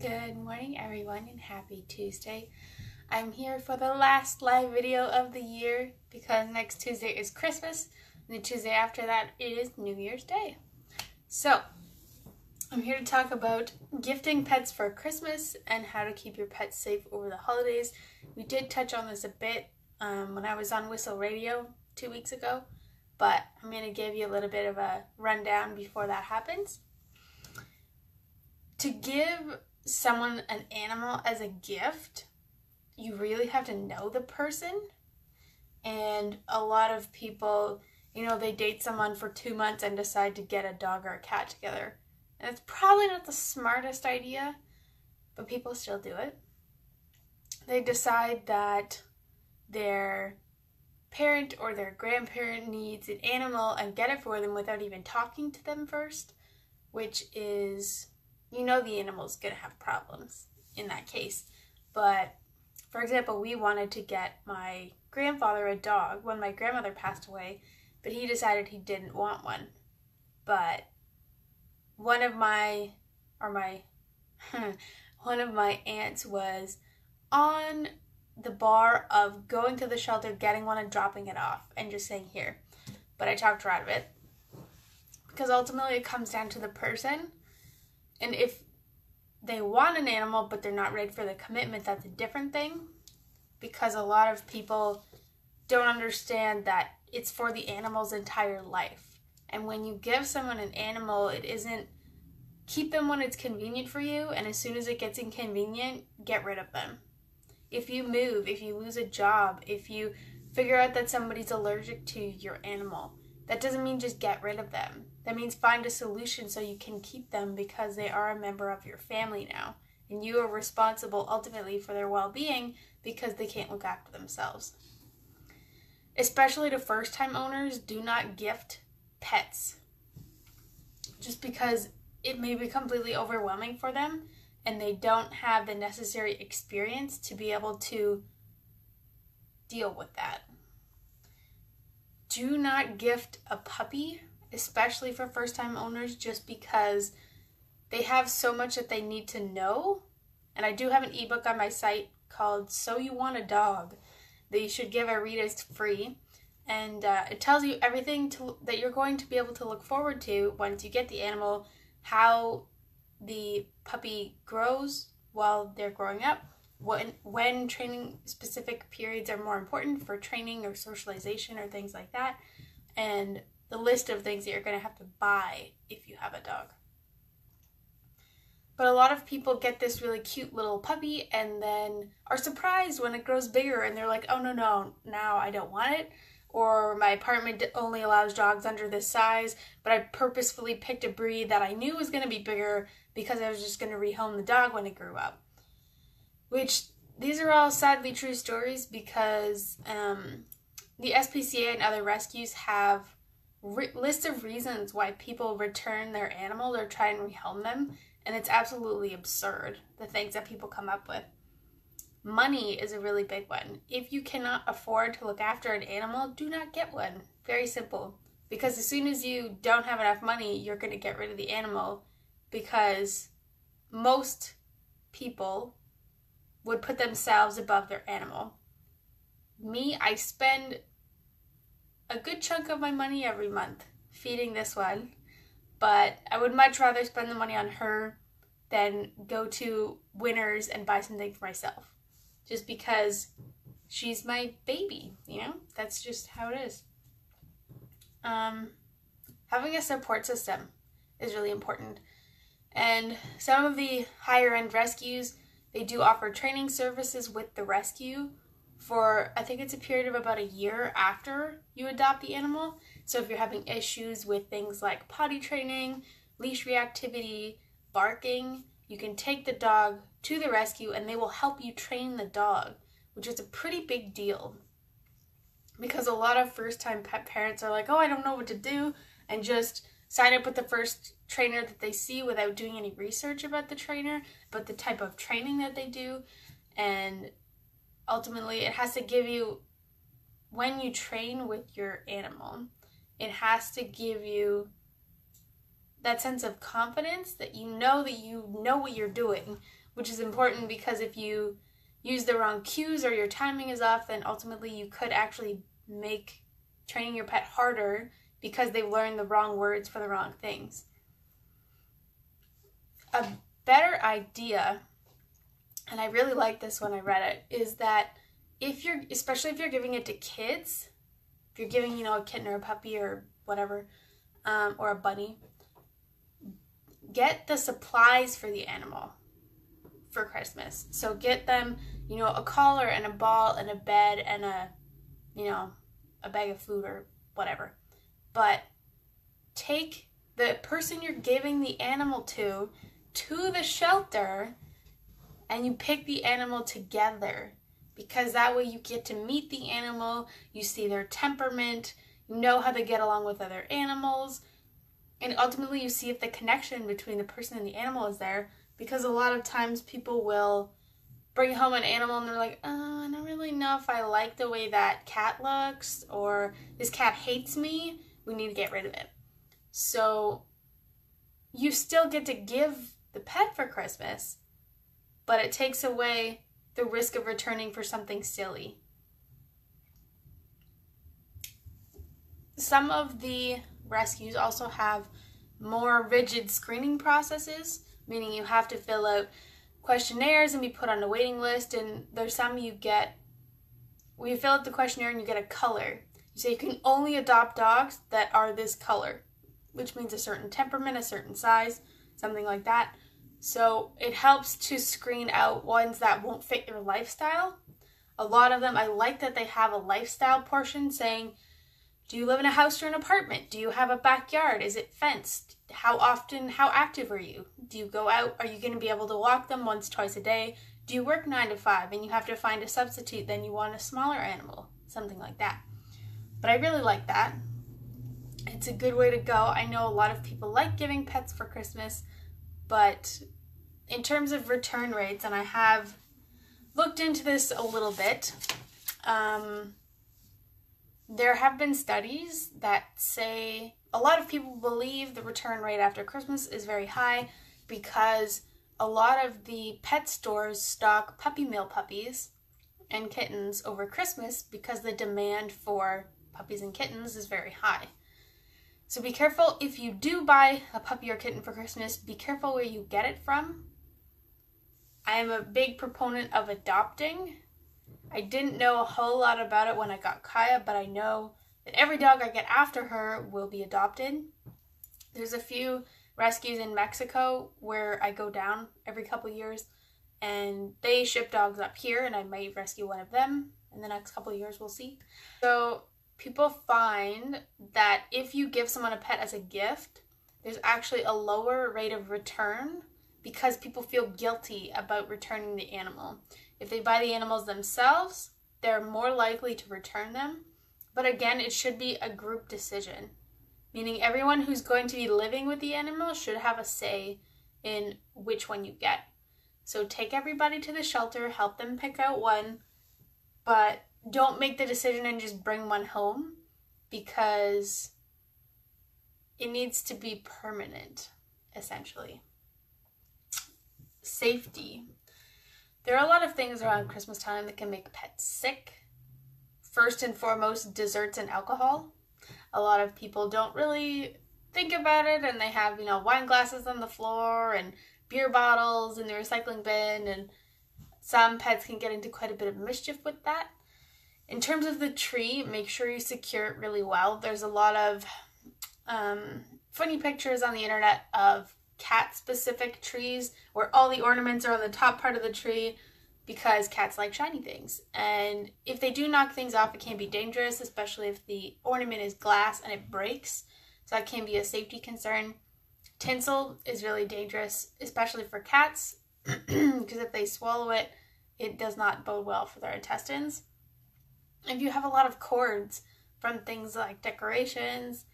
Good morning, everyone, and happy Tuesday. I'm here for the last live video of the year because next Tuesday is Christmas, and the Tuesday after that is New Year's Day. So, I'm here to talk about gifting pets for Christmas and how to keep your pets safe over the holidays. We did touch on this a bit when I was on Whistle Radio 2 weeks ago, but I'm going to give you a little bit of a rundown before that happens. To give someone an animal as a gift, you really have to know the person. And a lot of people, they date someone for 2 months and decide to get a dog or a cat together. And it's probably not the smartest idea, but people still do it. They decide that their parent or their grandparent needs an animal and get it for them without even talking to them first, which is, the animal's going to have problems in that case. But, for example, we wanted to get my grandfather a dog when my grandmother passed away, but he decided he didn't want one. But one of my aunts was on the bar of going to the shelter, getting one and dropping it off and just saying here. But I talked her out of it because ultimately it comes down to the person. And if they want an animal but they're not ready for the commitment, that's a different thing, because a lot of people don't understand that it's for the animal's entire life. And when you give someone an animal, it isn't keep them when it's convenient for you, and as soon as it gets inconvenient, get rid of them. If you move, if you lose a job, if you figure out that somebody's allergic to your animal, that doesn't mean just get rid of them. That means find a solution so you can keep them, because they are a member of your family now. And you are responsible ultimately for their well-being because they can't look after themselves. Especially to first-time owners, do not gift pets. Just because it may be completely overwhelming for them and they don't have the necessary experience to be able to deal with that. Do not gift a puppy, especially for first-time owners, just because they have so much that they need to know. And I do have an ebook on my site called So You Want a Dog that you should give a read. It's free. And it tells you everything that you're going to be able to look forward to once you get the animal, how the puppy grows while they're growing up, when training specific periods are more important for training or socialization or things like that, and the list of things that you're going to have to buy if you have a dog. But a lot of people get this really cute little puppy and then are surprised when it grows bigger and they're like, oh no, now I don't want it. Or my apartment only allows dogs under this size, but I purposefully picked a breed that I knew was going to be bigger because I was just going to rehome the dog when it grew up. Which, these are all sadly true stories, because the SPCA and other rescues have lists of reasons why people return their animal or try and rehome them, and it's absolutely absurd, the things that people come up with. Money is a really big one. If you cannot afford to look after an animal, do not get one. Very simple. Because as soon as you don't have enough money, you're going to get rid of the animal, because most people would put themselves above their animal. Me, I spend a good chunk of my money every month feeding this one, but I would much rather spend the money on her than go to Winners and buy something for myself. Just because she's my baby, That's just how it is. Having a support system is really important. And some of the higher end rescues, they do offer training services with the rescue for, I think it's a period of about a year after you adopt the animal. So if you're having issues with things like potty training, leash reactivity, barking, you can take the dog to the rescue and they will help you train the dog, which is a pretty big deal. Because a lot of first-time pet parents are like, oh, I don't know what to do, and just sign up with the first trainer that they see without doing any research about the trainer, but the type of training that they do. And ultimately, it has to give you, when you train with your animal, it has to give you that sense of confidence that you know what you're doing which is important because if you use the wrong cues or your timing is off, then ultimately you could actually make training your pet harder because they've learned the wrong words for the wrong things. A better idea, and I really like this when I read it, is that especially if you're giving it to kids, if you're giving, a kitten or a puppy or whatever, or a bunny, get the supplies for the animal for Christmas. So get them, a collar and a ball and a bed and a bag of food or whatever. But take the person you're giving the animal to the shelter, and you pick the animal together, because that way you get to meet the animal, you see their temperament, you know how they get along with other animals, and ultimately you see if the connection between the person and the animal is there, because a lot of times people will bring home an animal and they're like, I don't really know if I like the way that cat looks, or this cat hates me, we need to get rid of it. So you still get to give the pet for Christmas, but it takes away the risk of returning for something silly. Some of the rescues also have more rigid screening processes, meaning you have to fill out questionnaires and be put on a waiting list, and there's some where you fill out the questionnaire and you get a color. You say you can only adopt dogs that are this color, which means a certain temperament, a certain size, something like that. So it helps to screen out ones that won't fit your lifestyle. A lot of them, I like that they have a lifestyle portion saying, do you live in a house or an apartment? Do you have a backyard? Is it fenced? How often, how active are you? Do you go out? Are you going to be able to walk them once, twice a day? Do you work 9 to 5 and you have to find a substitute? Then you want a smaller animal, something like that. But I really like that. It's a good way to go. I know a lot of people like giving pets for Christmas, but in terms of return rates, and I have looked into this a little bit, there have been studies that say a lot of people believe the return rate after Christmas is very high because a lot of the pet stores stock puppy mill puppies and kittens over Christmas because the demand for puppies and kittens is very high. So be careful if you do buy a puppy or kitten for Christmas, be careful where you get it from. I am a big proponent of adopting. I didn't know a whole lot about it when I got Kaya, but I know that every dog I get after her will be adopted. There's a few rescues in Mexico where I go down every couple years, and they ship dogs up here, and I might rescue one of them in the next couple of years, we'll see. So people find that if you give someone a pet as a gift, there's actually a lower rate of return because people feel guilty about returning the animal. If they buy the animals themselves, they're more likely to return them. But again, it should be a group decision, meaning everyone who's going to be living with the animal should have a say in which one you get. So take everybody to the shelter, help them pick out one, but don't make the decision and just bring one home because it needs to be permanent, essentially. Safety. There are a lot of things around Christmas time that can make pets sick. First and foremost, desserts and alcohol. A lot of people don't really think about it, and they have, wine glasses on the floor and beer bottles in the recycling bin, and some pets can get into quite a bit of mischief with that. In terms of the tree, make sure you secure it really well. There's a lot of funny pictures on the internet of cat-specific trees where all the ornaments are on the top part of the tree because cats like shiny things. And if they do knock things off, it can be dangerous, especially if the ornament is glass and it breaks. So that can be a safety concern. Tinsel is really dangerous, especially for cats, because if they swallow it, it does not bode well for their intestines. If you have a lot of cords from things like decorations,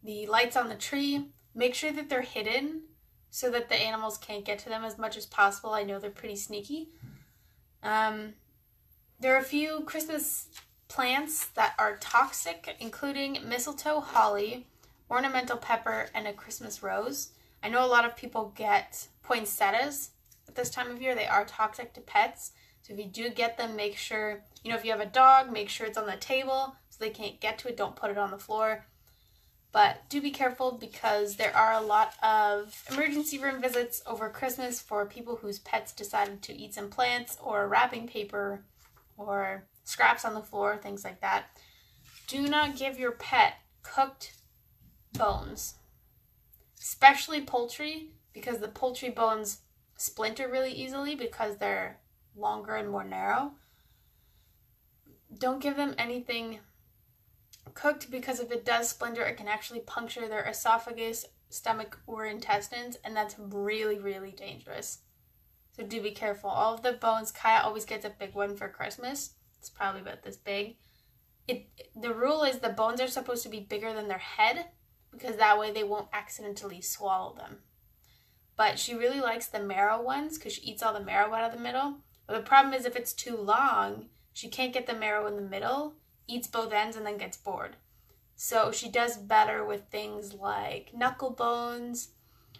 the lights on the tree, make sure that they're hidden so that the animals can't get to them as much as possible. I know they're pretty sneaky. There are a few Christmas plants that are toxic, including mistletoe, holly, ornamental pepper, and a Christmas rose. I know a lot of people get poinsettias at this time of year. They are toxic to pets. So if you do get them, make sure, if you have a dog, make sure it's on the table so they can't get to it. Don't put it on the floor. But do be careful because there are a lot of emergency room visits over Christmas for people whose pets decided to eat some plants or wrapping paper or scraps on the floor, things like that. Do not give your pet cooked bones, especially poultry, because the poultry bones splinter really easily because they're longer and more narrow. Don't give them anything cooked because if it does splinter, it can actually puncture their esophagus, stomach, or intestines, and that's really, really dangerous. So do be careful. All of the bones, Kaya always gets a big one for Christmas. It's probably about this big. The rule is the bones are supposed to be bigger than their head because that way they won't accidentally swallow them. But she really likes the marrow ones because she eats all the marrow out of the middle. But the problem is if it's too long, she can't get the marrow in the middle, eats both ends, and then gets bored. So she does better with things like knuckle bones,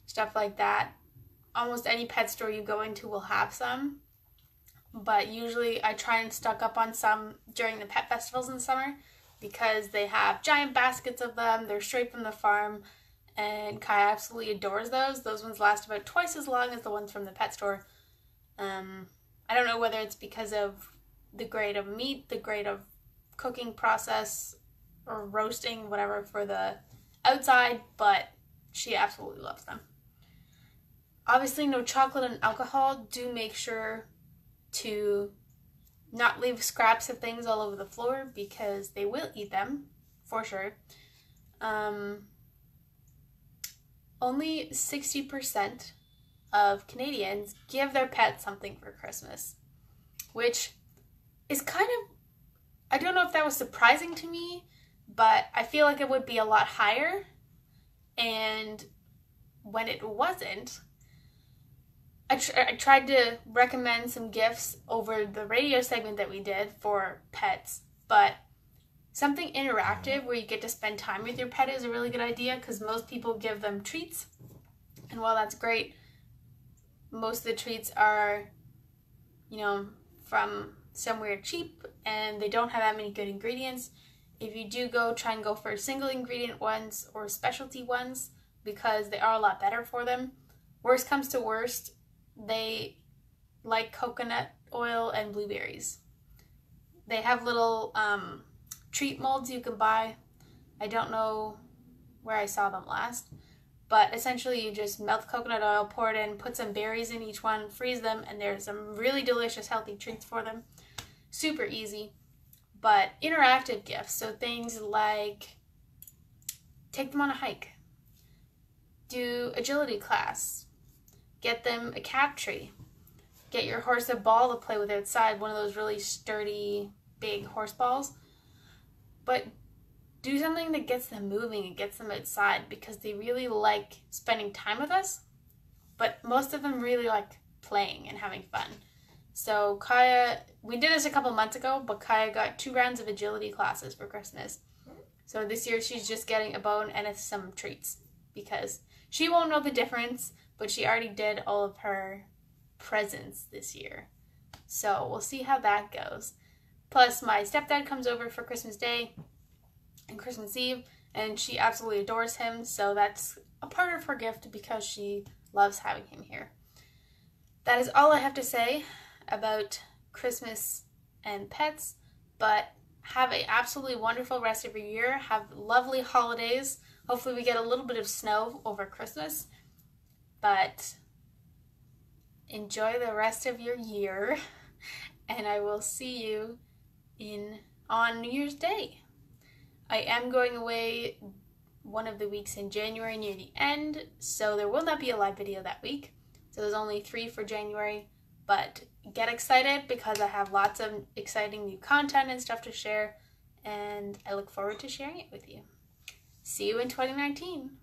stuff like that. Almost any pet store you go into will have some. But usually I try and stock up on some during the pet festivals in the summer because they have giant baskets of them. They're straight from the farm, and Kaya absolutely adores those. Those ones last about twice as long as the ones from the pet store. I don't know whether it's because of the grade of meat, the grade of cooking process, or roasting, whatever, for the outside, but she absolutely loves them. Obviously, no chocolate and alcohol. Do make sure to not leave scraps of things all over the floor because they will eat them, for sure. Only 60% of Canadians give their pets something for Christmas, which is kind of, I don't know if that was surprising to me, but I feel like it would be a lot higher. And when it wasn't, I tried to recommend some gifts over the radio segment that we did for pets, but something interactive where you get to spend time with your pet is a really good idea because most people give them treats. And while that's great, most of the treats are, from somewhere cheap and they don't have that many good ingredients. If you do go, try and go for single ingredient ones or specialty ones because they are a lot better for them. Worst comes to worst, they like coconut oil and blueberries. They have little treat molds you can buy. I don't know where I saw them last, but essentially you just melt coconut oil, pour it in, put some berries in each one, freeze them, and there's some really delicious healthy treats for them. Super easy, but interactive gifts. So things like take them on a hike, do agility class, get them a cat tree, get your horse a ball to play with outside, one of those really sturdy, big horse balls. But do something that gets them moving and gets them outside because they really like spending time with us, but most of them really like playing and having fun. So Kaya, we did this a couple months ago, but Kaya got 2 rounds of agility classes for Christmas. So this year she's just getting a bone and some treats because she won't know the difference, but she already did all of her presents this year. So we'll see how that goes. Plus my stepdad comes over for Christmas Day and Christmas Eve, and she absolutely adores him, so that's a part of her gift because she loves having him here. That is all I have to say about Christmas and pets, but have an absolutely wonderful rest of your year. Have lovely holidays. Hopefully we get a little bit of snow over Christmas, but enjoy the rest of your year, and I will see you on New Year's Day. I am going away one of the weeks in January near the end, so there will not be a live video that week. So there's only 3 for January, but get excited because I have lots of exciting new content and stuff to share, and I look forward to sharing it with you. See you in 2019.